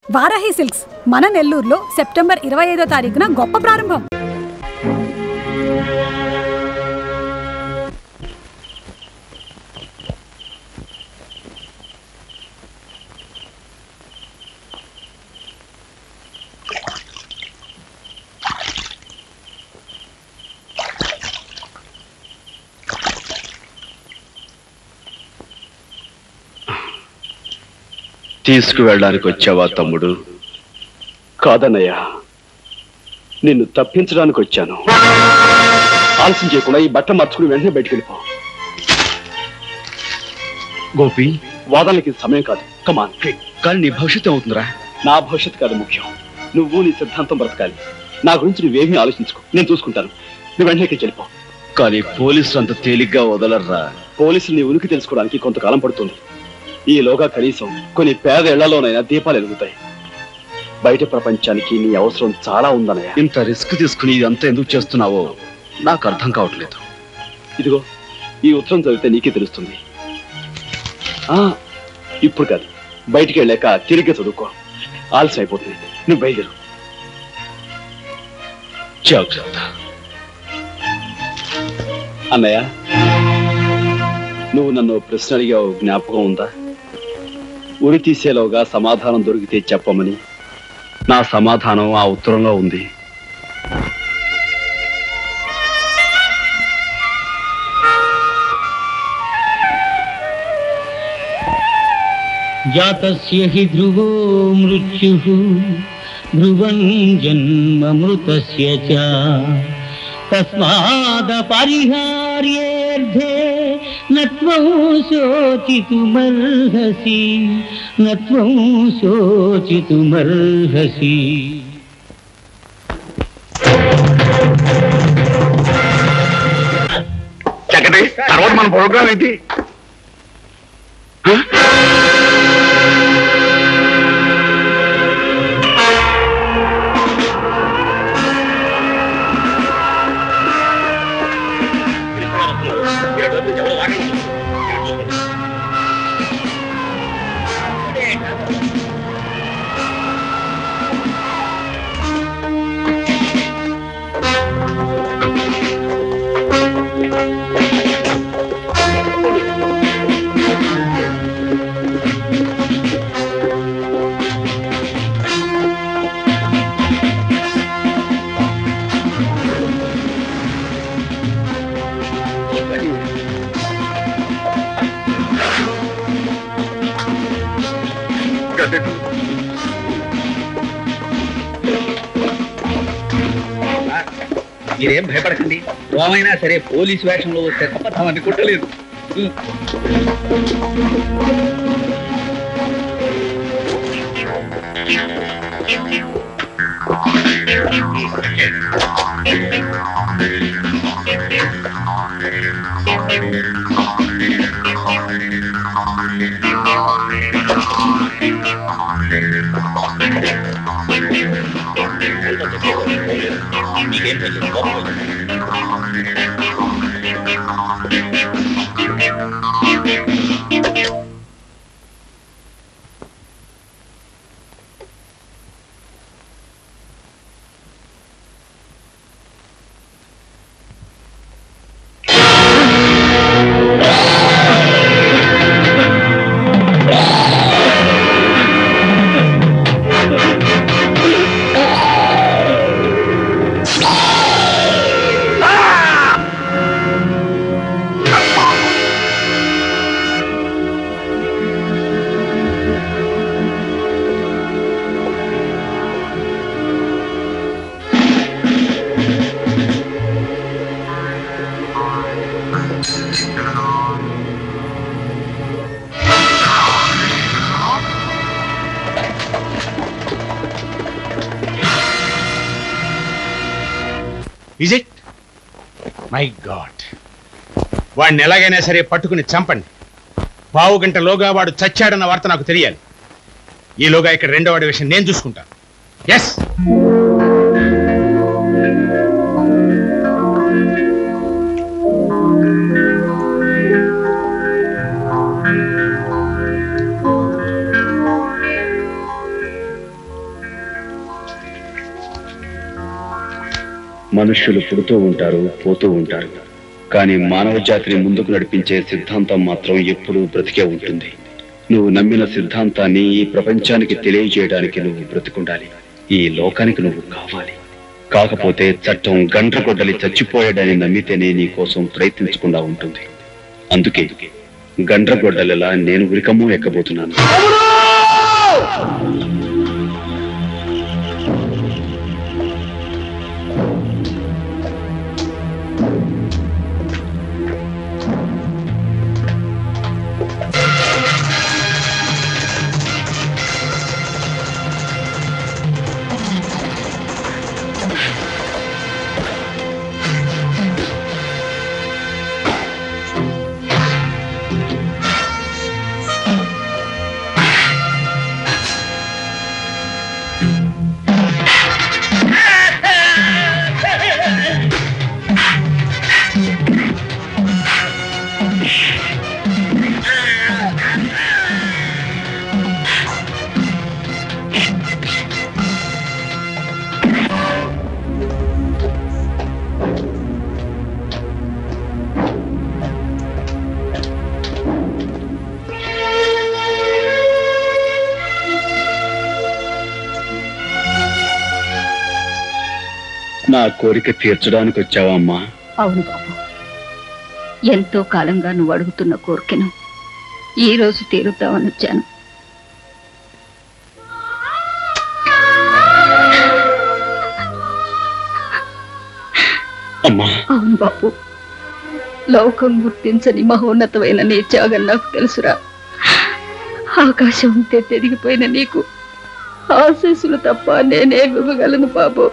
Varahi silks మన నెల్లూరులో September 25వ తారీఖున గొప్ప ప్రారంభం. తీసుకువెళ్ళడానికి వచ్చావా తమ్ముడు? కాదన్నయ్యా, నిన్ను తప్పించడానికి వచ్చాను. ఆలస్యం చేయకుండా ఈ బట్ట మార్చుకుని వెంటనే బయటికి వెళ్ళిపో. గోపి, వాదనలకి సమయం కాదు. కమాన్. కానీ నీ భవిష్యత్తు అవుతుందిరా. నా భవిష్యత్తు కాదు ముఖ్యం. నువ్వు నీ సిద్ధాంతం బ్రతకాలి. నా గురించి నువ్వేమీ ఆలోచించుకో, నేను చూసుకుంటాను. నువ్వు వెంటనే వెళ్ళిపో. కానీ పోలీసులు అంత తేలిగ్గా వదలర్రా. పోలీసులు నీ ఉనికి తెలుసుకోవడానికి కొంతకాలం పడుతుంది. ఈలోగా కనీసం కొన్ని పేద ఇళ్లలోనైనా దీపాలు వెలుగుతాయి. బయట ప్రపంచానికి నీ అవసరం చాలా ఉందన్నయ్య. ఇంత రిస్క్ తీసుకుని ఇదంతా ఎందుకు చేస్తున్నావో నాకు అర్థం కావట్లేదు. ఇదిగో ఈ ఉత్తరం చదివితే నీకే తెలుస్తుంది. ఇప్పుడు కాదు, బయటికి వెళ్ళాక తిరిగి చదువుకో. ఆలస్యం అయిపోతుంది. నువ్వు బయలుదేరు. జాగ్రత్త. అన్నయ్య, నువ్వు నన్ను ప్రశ్న అడిగావు, జ్ఞాపకం ఉందా? ఉరి తీసేలోగా సమాధానం దొరికితే చెప్పమని. నా సమాధానం ఆ ఉత్తరంలో ఉంది. జాతస్య హి ధ్రువో మృత్యుః ధ్రువం జన్మమృతస్య చ తస్మాద పరిహార్యేర్థే నత్వం శోచితుమర్హసి నత్వం శోచితుమర్హసి. చక్కటి తర్వాత మన ప్రోగ్రాం ఏంటి? మీరేం భయపడకండి. ఏమైనా సరే పోలీసు వేషంలో వస్తే తప్పని కుట్టలేదు. Is it? My God. వాడిని ఎలాగైనా సరే పట్టుకుని చంపండి. పావు గంటలోగా వాడు చచ్చాడన్న వార్త నాకు తెలియాలి. ఈలోగా ఇక్కడ రెండో వాడి విషయం నేను చూసుకుంటాను. ఎస్. మనుష్యులు పుడుతూ ఉంటారు, పోతూ ఉంటారు. కానీ మానవ జాతిని ముందుకు నడిపించే సిద్ధాంతం మాత్రం ఎప్పుడూ బ్రతికే ఉంటుంది. నువ్వు నమ్మిన సిద్ధాంతాన్ని ఈ ప్రపంచానికి తెలియజేయడానికి నువ్వు బ్రతికుండాలి. ఈ లోకానికి నువ్వు కావాలి. కాకపోతే చట్టం గండ్రగొడ్డలి చచ్చిపోయాడని నమ్మితేనే నీ కోసం ప్రయత్నించకుండా ఉంటుంది. అందుకే గండ్రగొడ్డలిలా నేను ఉరికమ్మో ఎక్కబోతున్నాను. నా కోరిక తీర్చడానికి వచ్చావా అమ్మా? అవును బాబు, ఎంతో కాలంగా నువ్వు అడుగుతున్న కోరికను ఈ రోజు తీరుద్దామని వచ్చాను. అమ్మా. అవును బాబు, లోకం గుర్తించని మహోన్నతమైన నీ త్యాగం నాకు తెలుసురా. ఆకాశం ఉంటే తెరిగిపోయిన నీకు ఆశీస్సులు తప్ప నేనే ఇవ్వగలను బాబు.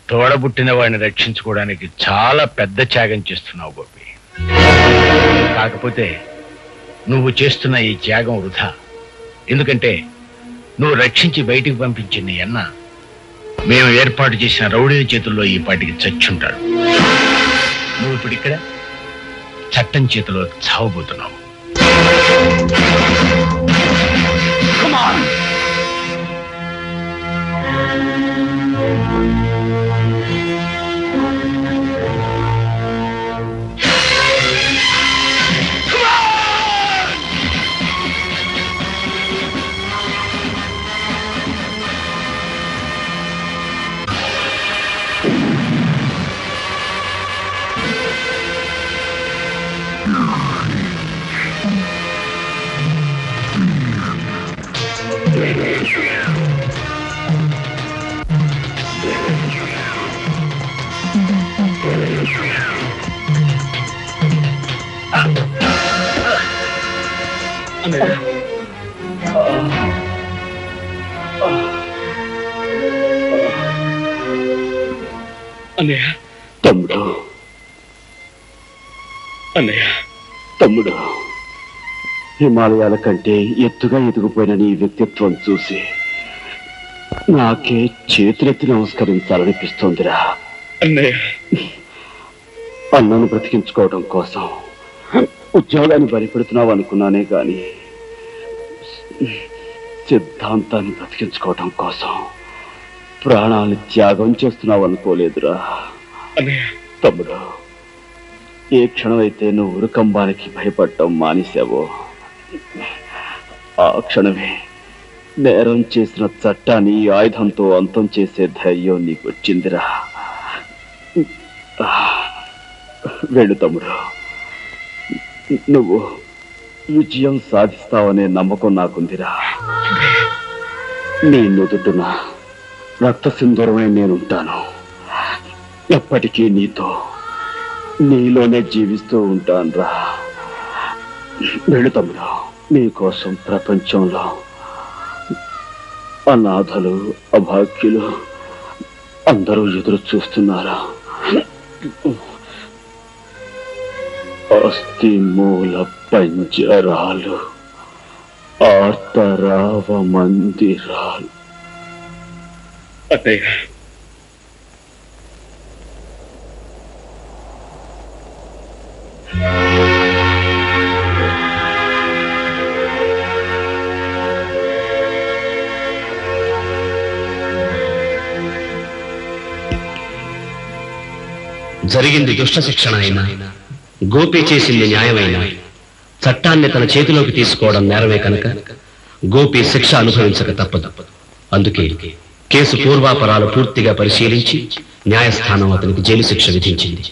తోడబుట్టిన వాడిని రక్షించుకోవడానికి చాలా పెద్ద త్యాగం చేస్తున్నావు గోపి. కాకపోతే నువ్వు చేస్తున్న ఈ త్యాగం వృధా. ఎందుకంటే నువ్వు రక్షించి బయటికి పంపించిన నీ అన్న మేము ఏర్పాటు చేసిన రౌడీల చేతుల్లో ఈ పాటికి చచ్చుంటాడు. నువ్వు ఇప్పుడు ఇక్కడ చట్టం చేతిలో చావబోతున్నావు. అన్నయ్య తమ్ముడు, అన్నయ్య తమ్ముడు, హిమాలయాల కంటే ఎత్తుగా ఎదిగిపోయిన నీ వ్యక్తిత్వం చూసి నాకే చేతులెత్తి నమస్కరించాలనిపిస్తోందిరా. అన్నయ్య, అన్నను బ్రతికించుకోవడం కోసం ఉద్యోగాన్ని బలిపెడుతున్నావు అనుకున్నానే గాని సిద్ధాంతాన్ని బ్రతికించుకోవడం కోసం ప్రాణాలను త్యాగం చేస్తున్నావు అనుకోలేదురా. తమ్ముడు, ఏ క్షణం అయితే నువ్వు ఉరుకంబానికి భయపడటం మానేశావో ఆ క్షణమే నేరం చేసిన చట్టాన్ని ఆయుధంతో అంతం చేసే ధైర్యం నీకు వచ్చిందిరా. వెళ్ళు తమ్ముడు, నువ్వు విజయం సాధిస్తావనే నమ్మకం నాకుందిరా. నీ నుదుటున రక్త సింధూరమై నేనుంటాను. ఎప్పటికీ నీతో, నీలోనే జీవిస్తూ ఉంటానురా. వెళ్ళు తమ్ముడు, నీకోసం ప్రపంచంలో అనాథలు, అభాగ్యులు అందరూ ఎదురు చూస్తున్నారా. అస్థి మూల పంజరాలు, ఆర్తరావ మందిరాలు. అత్తయ్య, జరిగింది దుష్ట శిక్షణ అయినా, గోపి చేసింది న్యాయమైన, చట్టాన్ని తన చేతిలోకి తీసుకోవడం నేరమే కనుక గోపి శిక్ష అనుభవించక తప్పదు. అందుకే కేసు పూర్వాపరాలు పూర్తిగా పరిశీలించి న్యాయస్థానం అతనికి జైలు శిక్ష విధించింది.